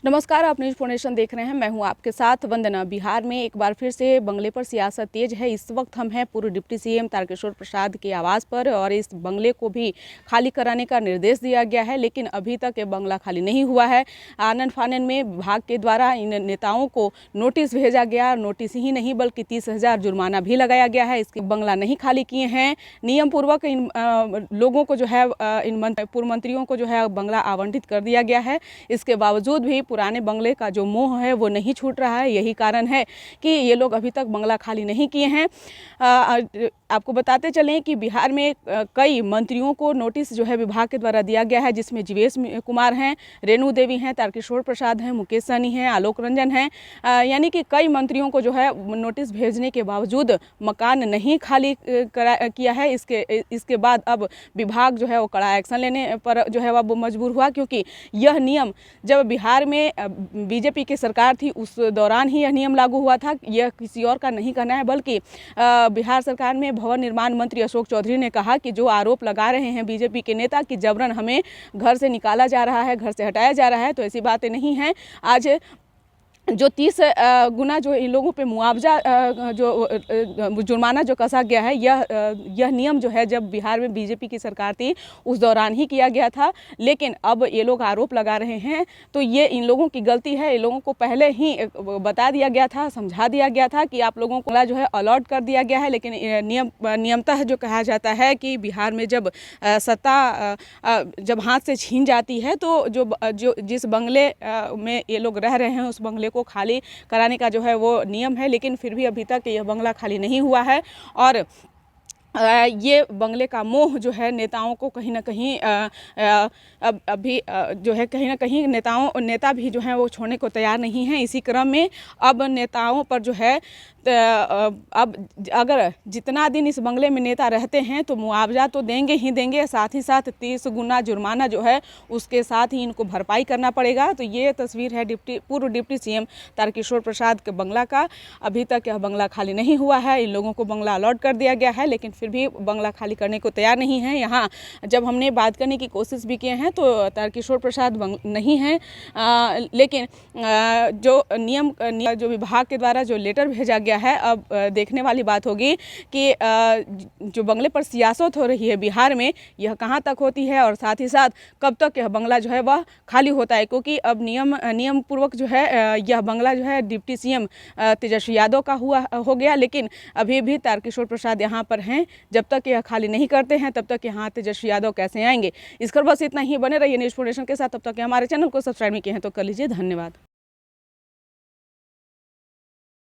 नमस्कार, आप news foundation देख रहे हैं। मैं हूं आपके साथ वंदना। बिहार में एक बार फिर से बंगले पर सियासत तेज है। इस वक्त हम हैं पूर्व डिप्टी सीएम तारकिशोर प्रसाद के आवास पर और इस बंगले को भी खाली कराने का निर्देश दिया गया है, लेकिन अभी तक ये बंगला खाली नहीं हुआ है। आनन फानन में विभाग के द्वारा इन नेताओं को नोटिस भेजा गया। नोटिस ही नहीं बल्कि 30,000 जुर्माना भी लगाया गया है। इसके बंगला नहीं खाली किए हैं। नियम पूर्वक इन लोगों को जो है इन पूर्व मंत्रियों को जो है बंगला आवंटित कर दिया गया है। इसके बावजूद भी पुराने बंगले का जो मोह है वो नहीं छूट रहा है। यही कारण है कि ये लोग अभी तक बंगला खाली नहीं किए हैं। आपको बताते चलें कि बिहार में कई मंत्रियों को नोटिस जो है विभाग के द्वारा दिया गया है, जिसमें जीवेश कुमार हैं, रेणु देवी हैं, तारकिशोर प्रसाद हैं, मुकेश सहनी हैं, आलोक रंजन हैं। यानी कि कई मंत्रियों को जो है नोटिस भेजने के बावजूद मकान नहीं खाली किया है। इसके बाद अब विभाग जो है वो कड़ा एक्शन लेने पर जो है वो मजबूर हुआ, क्योंकि यह नियम जब बिहार में बीजेपी की सरकार थी उस दौरान ही यह नियम लागू हुआ था। यह किसी और का नहीं कहना है, बल्कि बिहार सरकार में भवन निर्माण मंत्री अशोक चौधरी ने कहा कि जो आरोप लगा रहे हैं बीजेपी के नेता कि जबरन हमें घर से निकाला जा रहा है, घर से हटाया जा रहा है, तो ऐसी बातें नहीं हैं। आज जो 30 गुना जो इन लोगों पे मुआवजा जो जुर्माना जो कसा गया है, यह नियम जो है जब बिहार में बीजेपी की सरकार थी उस दौरान ही किया गया था। लेकिन अब ये लोग आरोप लगा रहे हैं, तो ये इन लोगों की गलती है। इन लोगों को पहले ही बता दिया गया था, समझा दिया गया था कि आप लोगों को जो है अलॉट कर दिया गया है। लेकिन नियमतः जो कहा जाता है कि बिहार में जब सत्ता जब हाथ से छीन जाती है, तो जो जिस बंगले में ये लोग रह रहे हैं उस बंगले को खाली कराने का जो है वो नियम है। लेकिन फिर भी अभी तक यह बंगला खाली नहीं हुआ है और ये बंगले का मोह जो है नेताओं को कहीं ना कहीं अभी जो है कहीं ना कहीं नेता भी जो हैं वो छोड़ने को तैयार नहीं हैं। इसी क्रम में अब नेताओं पर जो है अब अगर जितना दिन इस बंगले में नेता रहते हैं तो मुआवजा तो देंगे ही देंगे, साथ ही साथ 30 गुना जुर्माना जो है उसके साथ ही इनको भरपाई करना पड़ेगा। तो ये तस्वीर है पूर्व डिप्टी सीएम तारकिशोर प्रसाद के बंगला का। अभी तक यह बंगला खाली नहीं हुआ है। इन लोगों को बंगला अलॉट कर दिया गया है, लेकिन फिर भी बंगला खाली करने को तैयार नहीं है। यहाँ जब हमने बात करने की कोशिश भी किए हैं तो तारकिशोर प्रसाद नहीं हैं, लेकिन जो जो विभाग के द्वारा जो लेटर भेजा गया है, अब देखने वाली बात होगी कि जो बंगले पर सियासत हो रही है बिहार में, यह कहां तक होती है और साथ ही साथ कब तक यह बंगला जो है वह खाली होता है। क्योंकि अब नियम पूर्वक जो है यह बंगला जो है डिप्टी सीएम तेजस्वी यादव का हो गया, लेकिन अभी भी तारकिशोर प्रसाद यहाँ पर हैं। जब तक यह खाली नहीं करते हैं तब तक यहाँ तेजस्वी यादव कैसे आएंगे। इस पर बस इतना ही। बने रहिए न्यूज़ फाउंडेशन के साथ। तब तक हमारे चैनल को सब्सक्राइब नहीं किए हैं तो कर लीजिए। धन्यवाद।